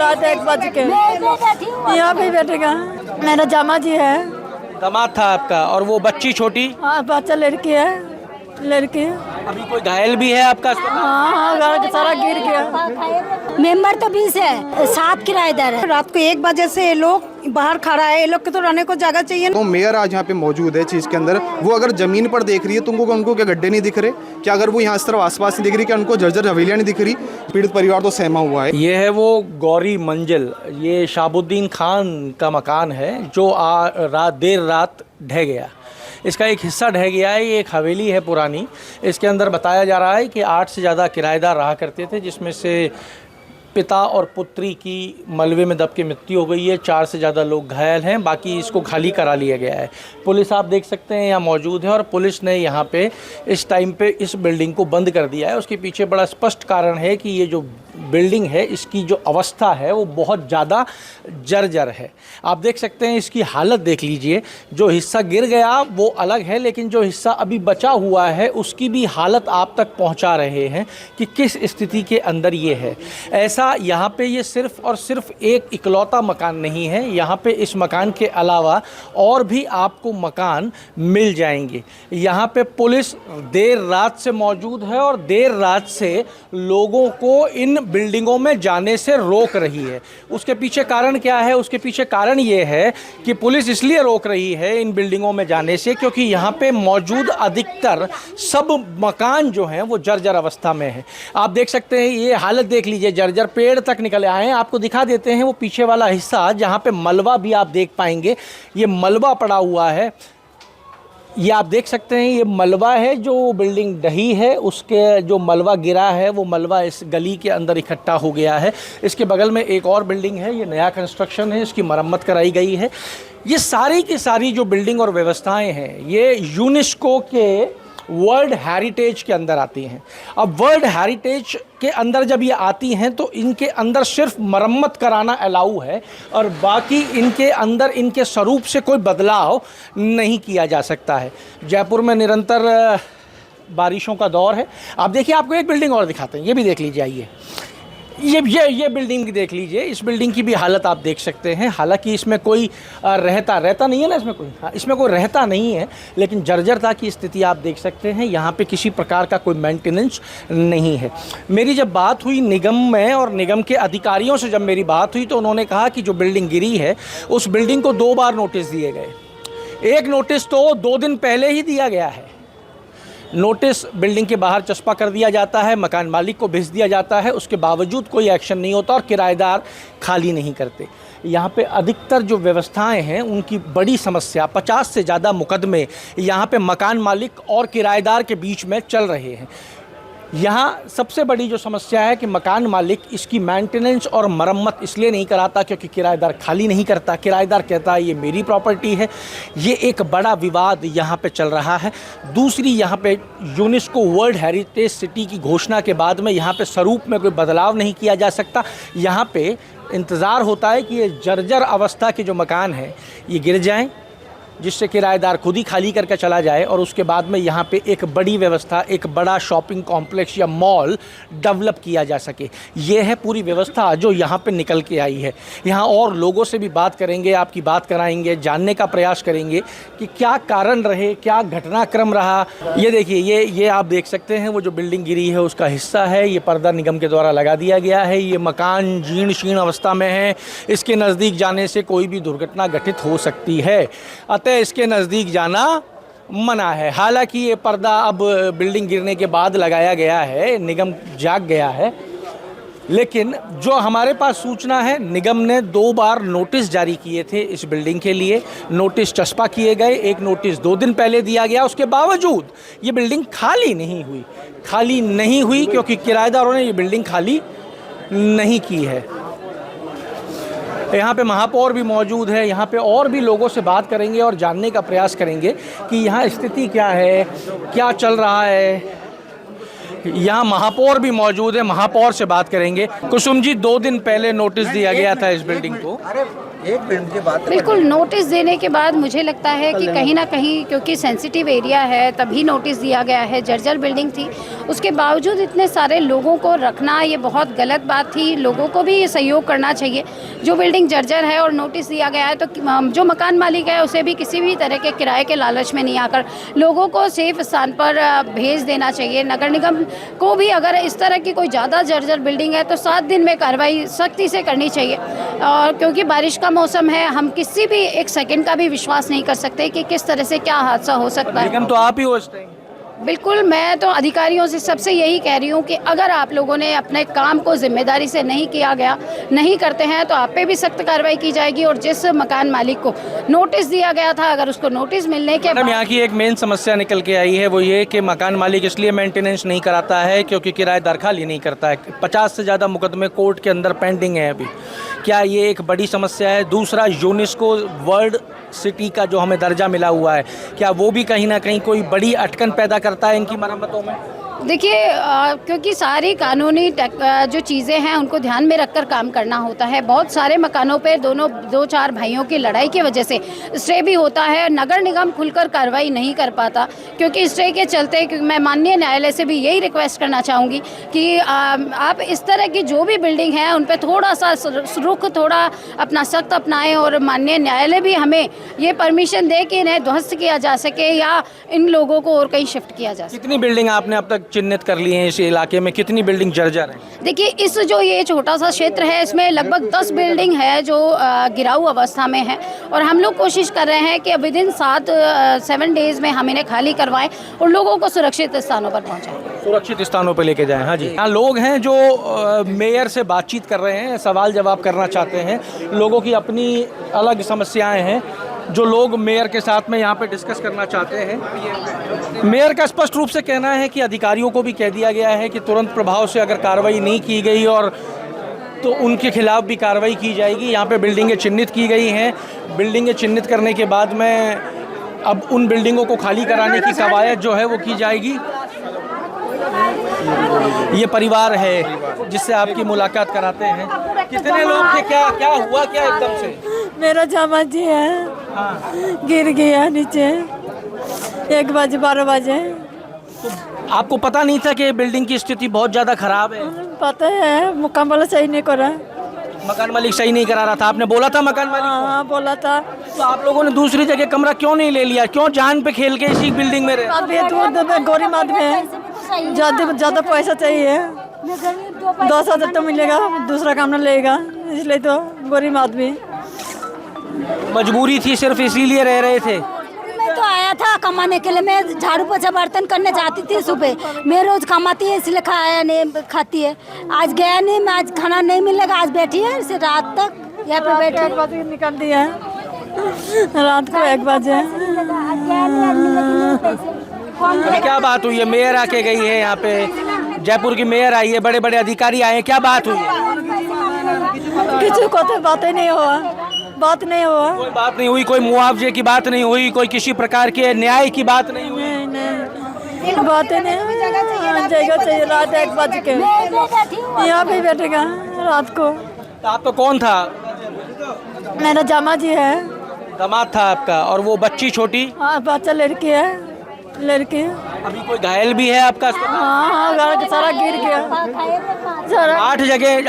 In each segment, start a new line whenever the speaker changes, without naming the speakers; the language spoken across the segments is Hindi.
रात 1 बज के यहाँ पे बैठेगा। मेरा जामा जी है।
दामाद था आपका, और वो बच्ची छोटी?
हाँ, बच्चा लड़की है, लड़की।
अभी कोई घायल भी है आपका?
हाँ, घर का सारा गिर गया।
मेंबर तो 20 है, 7 किराएदार है। रात को 1 बजे से ये लोग बाहर खड़ा है, ये लोग को तो रहने को जगह चाहिए।
तो मेयर आज यहाँ पे मौजूद है चीज़ के अंदर, वो अगर जमीन पर देख रही है तो उनको क्या गड्ढे नहीं दिख रहे क्या? अगर वो यहाँ इस तरफ आसपास नहीं दिख रही क्या? उनको जर्जर हवेलियाँ नहीं दिख रही? पीड़ित परिवार तो सहमा हुआ है।
ये है वो गौरी मंजिल, ये शाहबुद्दीन खान का मकान है जो देर रात ढह गया। इसका एक हिस्सा ढह गया है। ये एक हवेली है पुरानी। इसके अंदर बताया जा रहा है कि 8 से ज़्यादा किराएदार रहा करते थे, जिसमें से पिता और पुत्री की मलबे में दब के मृत्यु हो गई है। 4 से ज़्यादा लोग घायल हैं। बाकी इसको खाली करा लिया गया है। पुलिस आप देख सकते हैं यहाँ मौजूद है, और पुलिस ने यहाँ पे इस टाइम पे इस बिल्डिंग को बंद कर दिया है। उसके पीछे बड़ा स्पष्ट कारण है कि ये जो बिल्डिंग है इसकी जो अवस्था है वो बहुत ज़्यादा जर्जर है। आप देख सकते हैं इसकी हालत देख लीजिए। जो हिस्सा गिर गया वो अलग है, लेकिन जो हिस्सा अभी बचा हुआ है उसकी भी हालत आप तक पहुंचा रहे हैं कि किस स्थिति के अंदर ये है। ऐसा यहाँ पे ये सिर्फ और सिर्फ एक इकलौता मकान नहीं है। यहाँ पे इस मकान के अलावा और भी आपको मकान मिल जाएंगे। यहाँ पे पुलिस देर रात से मौजूद है और देर रात से लोगों को इन बिल्डिंगों में जाने से रोक रही है। उसके पीछे कारण क्या है? उसके पीछे कारण ये है कि पुलिस इसलिए रोक रही है इन बिल्डिंगों में जाने से क्योंकि यहाँ पे मौजूद अधिकतर सब मकान जो हैं वो जर्जर अवस्था में है। आप देख सकते हैं ये हालत देख लीजिए, जर्जर पेड़ तक निकले आए हैं। आपको दिखा देते हैं वो पीछे वाला हिस्सा जहाँ पे मलबा भी आप देख पाएंगे। ये मलबा पड़ा हुआ है, ये आप देख सकते हैं। ये मलबा है जो बिल्डिंग ढही है, उसके जो मलबा गिरा है वो मलबा इस गली के अंदर इकट्ठा हो गया है। इसके बगल में एक और बिल्डिंग है, ये नया कंस्ट्रक्शन है, इसकी मरम्मत कराई गई है। ये सारी की सारी जो बिल्डिंग और व्यवस्थाएं हैं ये यूनेस्को के वर्ल्ड हेरिटेज के अंदर आती हैं। अब वर्ल्ड हेरिटेज के अंदर जब ये आती हैं तो इनके अंदर सिर्फ मरम्मत कराना अलाउ है, और बाकी इनके अंदर इनके स्वरूप से कोई बदलाव नहीं किया जा सकता है। जयपुर में निरंतर बारिशों का दौर है। आप देखिए, आपको एक बिल्डिंग और दिखाते हैं, ये भी देख लीजिए। आइए, ये बिल्डिंग देख लीजिए। इस बिल्डिंग की भी हालत आप देख सकते हैं। हालांकि इसमें कोई रहता नहीं है ना, इसमें कोई रहता नहीं है, लेकिन जर्जरता की स्थिति आप देख सकते हैं। यहाँ पे किसी प्रकार का कोई मेंटेनेंस नहीं है। मेरी जब बात हुई निगम में और निगम के अधिकारियों से जब मेरी बात हुई तो उन्होंने कहा कि जो बिल्डिंग गिरी है उस बिल्डिंग को 2 बार नोटिस दिए गए। एक नोटिस तो 2 दिन पहले ही दिया गया है। नोटिस बिल्डिंग के बाहर चस्पा कर दिया जाता है, मकान मालिक को भेज दिया जाता है, उसके बावजूद कोई एक्शन नहीं होता और किराएदार खाली नहीं करते। यहाँ पे अधिकतर जो व्यवस्थाएं हैं उनकी बड़ी समस्या, 50 से ज़्यादा मुकदमे यहाँ पे मकान मालिक और किराएदार के बीच में चल रहे हैं। यहाँ सबसे बड़ी जो समस्या है कि मकान मालिक इसकी मेंटेनेंस और मरम्मत इसलिए नहीं कराता क्योंकि किराएदार खाली नहीं करता। किराएदार कहता है ये मेरी प्रॉपर्टी है। ये एक बड़ा विवाद यहाँ पे चल रहा है। दूसरी, यहाँ पे यूनेस्को वर्ल्ड हेरिटेज सिटी की घोषणा के बाद में यहाँ पे स्वरूप में कोई बदलाव नहीं किया जा सकता। यहाँ पे इंतज़ार होता है कि ये जर्जर अवस्था के जो मकान हैं ये गिर जाएँ, जिससे किराएदार खुद ही खाली करके चला जाए और उसके बाद में यहाँ पे एक बड़ी व्यवस्था, एक बड़ा शॉपिंग कॉम्प्लेक्स या मॉल डेवलप किया जा सके। ये है पूरी व्यवस्था जो यहाँ पे निकल के आई है। यहाँ और लोगों से भी बात करेंगे, आपकी बात कराएंगे, जानने का प्रयास करेंगे कि क्या कारण रहे, क्या घटनाक्रम रहा। ये देखिए, ये आप देख सकते हैं वो जो बिल्डिंग गिरी है उसका हिस्सा है। ये पर्दा निगम के द्वारा लगा दिया गया है। ये मकान जीर्ण शीर्ण अवस्था में है। इसके नज़दीक जाने से कोई भी दुर्घटना घटित हो सकती है, अतः इसके नज़दीक जाना मना है। हालांकि ये पर्दा अब बिल्डिंग गिरने के बाद लगाया गया है, निगम जाग गया है, लेकिन जो हमारे पास सूचना है निगम ने 2 बार नोटिस जारी किए थे इस बिल्डिंग के लिए। नोटिस चस्पा किए गए। एक नोटिस 2 दिन पहले दिया गया, उसके बावजूद ये बिल्डिंग खाली नहीं हुई क्योंकि किराएदारों ने ये बिल्डिंग खाली नहीं की है। यहाँ पे महापौर भी मौजूद है। यहाँ पे और भी लोगों से बात करेंगे और जानने का प्रयास करेंगे कि यहाँ स्थिति क्या है, क्या चल रहा है। यहाँ महापौर भी मौजूद है, महापौर से बात करेंगे। कुसुम जी, 2 दिन पहले नोटिस दिया गया था इस बिल्डिंग को।
बिल्कुल, नोटिस देने के बाद मुझे लगता है कि कहीं ना कहीं, क्योंकि सेंसिटिव एरिया है, तभी नोटिस दिया गया है। जर्जर बिल्डिंग थी, उसके बावजूद इतने सारे लोगों को रखना ये बहुत गलत बात थी। लोगों को भी ये सहयोग करना चाहिए। जो बिल्डिंग जर्जर है और नोटिस दिया गया है, तो जो मकान मालिक है उसे भी किसी भी तरह के किराए के लालच में नहीं आकर लोगों को सेफ स्थान पर भेज देना चाहिए। नगर निगम को भी अगर इस तरह की कोई ज़्यादा जर्जर बिल्डिंग है तो 7 दिन में कार्रवाई सख्ती से करनी चाहिए। और क्योंकि बारिश का मौसम है, हम किसी भी एक सेकंड का भी विश्वास नहीं कर सकते कि किस तरह से क्या हादसा हो सकता है।
निगम तो आप ही हो इस टाइम।
बिल्कुल, मैं तो अधिकारियों से सबसे यही कह रही हूँ कि अगर आप लोगों ने अपने काम को जिम्मेदारी से नहीं किया गया, नहीं करते हैं, तो आप पे भी सख्त कार्रवाई की जाएगी। और जिस मकान मालिक को नोटिस दिया गया था, अगर उसको नोटिस मिलने के बाद,
यहाँ की एक मेन समस्या निकल के आई है, वो ये कि मकान मालिक इसलिए मेंटेनेंस नहीं कराता है क्योंकि किराएदार खाली नहीं करता है। 50 से ज़्यादा मुकदमे कोर्ट के अंदर पेंडिंग है अभी। क्या ये एक बड़ी समस्या है? दूसरा, यूनेस्को वर्ल्ड सिटी का जो हमें दर्जा मिला हुआ है, क्या वो भी कहीं ना कहीं कोई बड़ी अटकन पैदा करता है इनकी मरम्मतों में?
देखिए, क्योंकि सारी कानूनी जो चीज़ें हैं उनको ध्यान में रखकर काम करना होता है। बहुत सारे मकानों पे 2-4 भाइयों की लड़ाई की वजह से स्टे भी होता है। नगर निगम खुलकर कार्रवाई नहीं कर पाता क्योंकि स्टे के चलते। मैं माननीय न्यायालय से भी यही रिक्वेस्ट करना चाहूँगी कि आप इस तरह की जो भी बिल्डिंग है उन पर थोड़ा सा रुख थोड़ा अपना सख्त अपनाएं और माननीय न्यायालय भी हमें ये परमिशन दे कि इन्हें ध्वस्त किया जा सके या इन लोगों को और कहीं शिफ्ट किया जा सके।
कितनी बिल्डिंग आपने अब तक चिन्हित कर ली हैं इस इलाके में? कितनी बिल्डिंग जर्जर है?
देखिए, इस जो ये छोटा सा क्षेत्र है इसमें लगभग 10 बिल्डिंग है जो गिराऊ अवस्था में है। और हम लोग कोशिश कर रहे हैं कि विद इन 7 डेज में हम इन्हें खाली करवाएं और लोगों को सुरक्षित स्थानों पर पहुंचाएं।
सुरक्षित स्थानों पर लेके जाएं। हाँ जी, यहाँ लोग हैं जो मेयर से बातचीत कर रहे हैं, सवाल जवाब करना चाहते हैं। लोगों की अपनी अलग समस्याएं हैं जो लोग मेयर के साथ में यहाँ पे डिस्कस करना चाहते हैं। मेयर का स्पष्ट रूप से कहना है कि अधिकारियों को भी कह दिया गया है कि तुरंत प्रभाव से अगर कार्रवाई नहीं की गई और तो उनके खिलाफ भी कार्रवाई की जाएगी। यहाँ पे बिल्डिंगें चिन्हित की गई हैं। बिल्डिंगें चिन्हित करने के बाद में अब उन बिल्डिंगों को खाली कराने की कवायद जो है वो की जाएगी। ये परिवार है जिससे आपकी मुलाकात कराते हैं। कितने लोग थे? क्या हुआ क्या एकदम से?
मेरा जामा जी है, गिर गया नीचे 1 बजे 12 बजे।
तो आपको पता नहीं था कि बिल्डिंग की स्थिति बहुत ज़्यादा खराब है?
पता है, मकान वाला सही नहीं करा।
मकान मालिक सही नहीं करा रहा था? आपने बोला था मकान मालिक को?
हाँ, बोला था।
तो आप लोगों ने दूसरी जगह कमरा क्यों नहीं ले लिया? क्यों जान पे खेल के इसी बिल्डिंग में रहे?
गरीब आदमी है, ज़्यादा पैसा चाहिए, 10,000 तो मिलेगा, दूसरा काम न लेगा, इसलिए तो गरीब आदमी।
मजबूरी थी, सिर्फ इसीलिए रह रहे थे?
मैं तो आया था कमाने के लिए। मैं झाड़ू पोछा बर्तन करने जाती थी सुबह। मैं रोज कमाती है इसलिए खाया नहीं, खाती है। आज गया नहीं, मैं आज खाना नहीं मिलेगा। आज बैठी है इसे रात तक यहाँ पे बैठी।
1 बजे निकाल दिया रात को 1 बजे।
अभी क्या बात हुई है? मेयर आके गई है यहाँ पे, जयपुर की मेयर आई है, बड़े बड़े अधिकारी आए हैं, क्या बात हुई है?
किसी को तो बात ही नहीं हुआ, बात नहीं हुआ।
कोई बात नहीं हुई? कोई मुआवजे की बात नहीं हुई? कोई किसी प्रकार के न्याय की बात नहीं हुई?
नहीं, बात ही नहीं। जगह चाहिए रात 1 बजे के, यहाँ पे बैठेगा रात को।
तो आपका कौन था?
मेरा जामा जी है।
दामाद था आपका? और वो बच्ची छोटी?
हाँ, बच्चा लड़की है, लड़की।
अभी कोई घायल भी है आपका?
हाँ, घर सारा गिर गया सारा।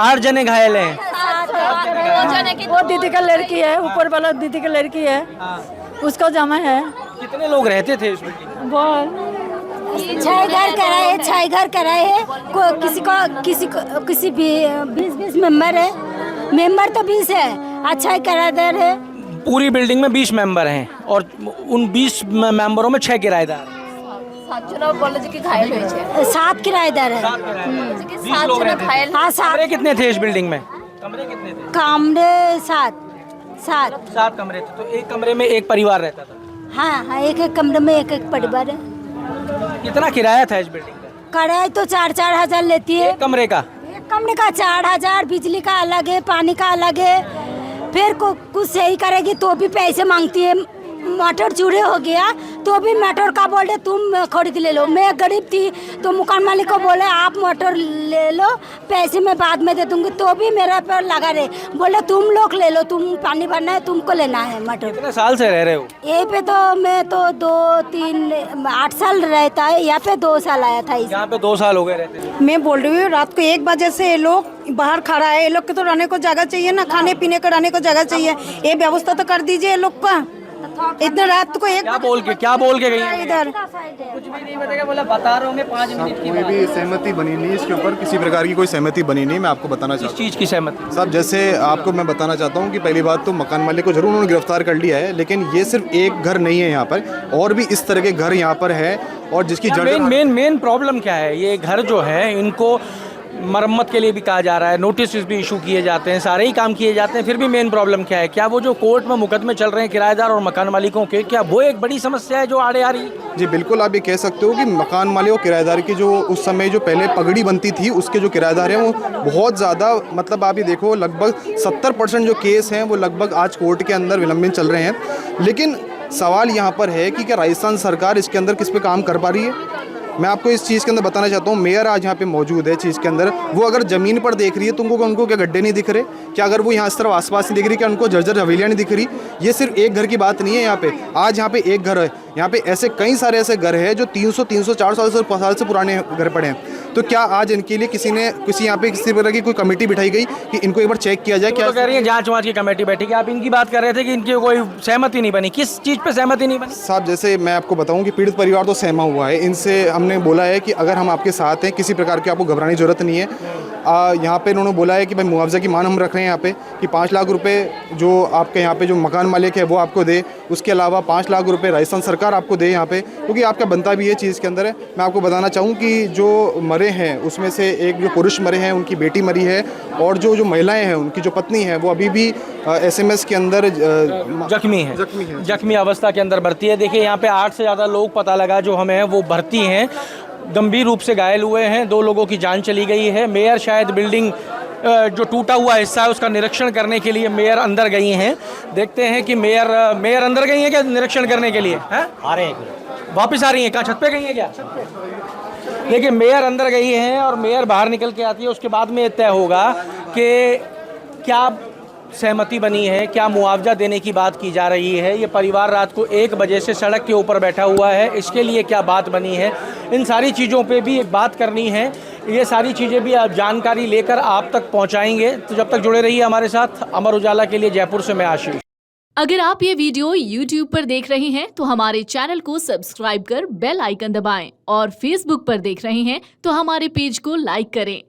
8 जने घायल हैं।
वो दीदी का लड़की है, ऊपर वाला दीदी का लड़की है, उसका जामा है।
कितने लोग रहते थे इसमें?
बहुत
6 घर कराए है, 6 घर कराए है। किसी भी 20 मेंबर है। मेंबर तो 20 है, अच्छा ही किराएदार है।
पूरी बिल्डिंग में 20 मेंबर हैं और उन 20 मेंबरों में 6 किराएदार।
7 किराएदार है।
20 लोग रहते थे।
हाँ, 7
कमरे कितने थे इस बिल्डिंग में? कमरे कितने थे?
कमरे 7
कमरे थे। तो एक कमरे में एक परिवार रहता था?
हाँ, एक कमरे में एक परिवार है।
कितना किराया था इस बिल्डिंग का?
किराया तो 4-4 हजार लेती है।
एक कमरे का?
एक कमरे का 4 हजार, बिजली का अलग है, पानी का अलग है। फिर कुछ सही करेगी तो भी पैसे मांगती है। मोटर चूरे हो गया तो भी मोटर का बोले तुम खरीद ले लो। मैं गरीब थी तो मकान मालिक को बोले आप मोटर ले लो, पैसे मैं बाद में दे दूंगी, तो भी मेरा पर लगा रहे, बोले तुम लोग ले लो, तुम पानी भरना है, तुमको लेना है मोटर।
कितने साल से रह रहे हो?
ये पे तो मैं तो 8 साल रहता है, यहाँ पे 2 साल आया था।
यहाँ पे 2 साल हो गए रहते हैं।
मैं बोल रही हूँ रात को 1 बजे से ये लोग बाहर खड़ा है। ये लोग के तो रहने को जगह चाहिए ना, खाने पीने को रहने को जगह चाहिए, ये व्यवस्था तो कर दीजिए ये लोग का। इतना रात को
क्या बोल के गई हैं?
इधर
कुछ भी नहीं बताएगा, बोला बता रहे होंगे 5 मिनट की
कोई भी सहमति बनी नहीं इसके ऊपर, किसी प्रकार की कोई सहमति बनी नहीं। मैं आपको बताना
इस
चाहता
चीज़ की सहमति।
साहब, जैसे आपको मैं बताना चाहता हूँ कि पहली बात तो मकान मालिक को जरूर उन्होंने गिरफ्तार कर लिया है, लेकिन ये सिर्फ एक घर नहीं है, यहाँ पर और भी इस तरह के घर यहाँ पर है। और जिसकी
मेन प्रॉब्लम क्या है? ये घर जो है इनको मरम्मत के लिए भी कहा जा रहा है, नोटिस भी इशू किए जाते हैं, सारे ही काम किए जाते हैं, फिर भी मेन प्रॉब्लम क्या है? क्या वो जो कोर्ट में मुकदमे चल रहे हैं किराएदार और मकान मालिकों के, क्या वो एक बड़ी समस्या है जो आड़े आ रही है?
जी बिल्कुल, आप ये कह सकते हो कि मकान मालिक और किराएदार की जो उस समय जो पहले पगड़ी बनती थी उसके जो किराएदार हैं वो बहुत ज़्यादा, मतलब आप ये देखो लगभग 70% जो केस हैं वो लगभग आज कोर्ट के अंदर विलंबित चल रहे हैं। लेकिन सवाल यहाँ पर है कि क्या राजस्थान सरकार इसके अंदर किस पे काम कर पा रही है? मैं आपको इस चीज़ के अंदर बताना चाहता हूँ, मेयर आज यहाँ पे मौजूद है चीज़ के अंदर, वो अगर ज़मीन पर देख रही है तुमको, उनको क्या गड्ढे नहीं दिख रहे? क्या अगर वो यहाँ इस तरफ आसपास नहीं दिख रही, क्या उनको जर्जर हवेलियाँ नहीं दिख रही? ये सिर्फ एक घर की बात नहीं है यहाँ पे। आज यहाँ पे एक घर है, यहाँ पे ऐसे कई सारे ऐसे घर हैं जो 300, 400 साल से पुराने घर पड़े हैं। तो क्या आज इनके लिए किसी यहाँ पे किसी तरह की कोई कमेटी बिठाई गई कि इनको एक बार चेक किया जाए? क्या
तो कह रही है जांच वांच की कमेटी बैठी, आप इनकी बात कर रहे थे कि इनकी कोई सहमति नहीं बनी, किस चीज़ पे सहमति नहीं बनी?
साहब, जैसे मैं आपको बताऊं कि पीड़ित परिवार तो सहमा हुआ है, इनसे हमने बोला है कि अगर हम आपके साथ हैं, किसी प्रकार की आपको घबराने की जरूरत नहीं है। यहाँ पे इन्होंने बोला है कि भाई मुआवजा की मांग हम रख रहे हैं यहाँ पे कि 5 लाख रुपए जो आपके यहाँ पे जो मकान मालिक है वो आपको दे, उसके अलावा 5 लाख रुपए राजस्थान सरकार आपको दे यहाँ पे, क्योंकि आपका बनता भी ये चीज़ के अंदर है। मैं आपको बताना चाहूँ कि जो मरे हैं उसमें से एक जो पुरुष मरे हैं, उनकी बेटी मरी है, और जो महिलाएं हैं उनकी जो पत्नी है वो अभी भी SMS के अंदर
जख्मी अवस्था के अंदर भर्ती है। देखिए यहाँ पे 8 से ज़्यादा लोग पता लगा जो हमें वो भर्ती हैं, गंभीर रूप से घायल हुए हैं, 2 लोगों की जान चली गई है। मेयर शायद बिल्डिंग जो टूटा हुआ हिस्सा है उसका निरीक्षण करने के लिए मेयर अंदर गई हैं। देखते हैं कि मेयर अंदर गई हैं क्या निरीक्षण करने के लिए? हैं, आ रहे हैं, वापस आ रही हैं। कहाँ, छत पे गई हैं क्या? देखिए मेयर अंदर गई हैं और मेयर बाहर निकल के आती है, उसके बाद में तय होगा कि क्या सहमति बनी है, क्या मुआवजा देने की बात की जा रही है। ये परिवार रात को 1 बजे से सड़क के ऊपर बैठा हुआ है, इसके लिए क्या बात बनी है, इन सारी चीज़ों पे भी एक बात करनी है। ये सारी चीज़ें भी आप जानकारी लेकर आप तक पहुंचाएंगे। तो जब तक जुड़े रहिए हमारे साथ। अमर उजाला के लिए जयपुर से मैं आशीष।
अगर आप ये वीडियो YouTube पर देख रहे हैं तो हमारे चैनल को सब्सक्राइब कर बेल आइकन दबाएं, और Facebook पर देख रहे हैं तो हमारे पेज को लाइक करें।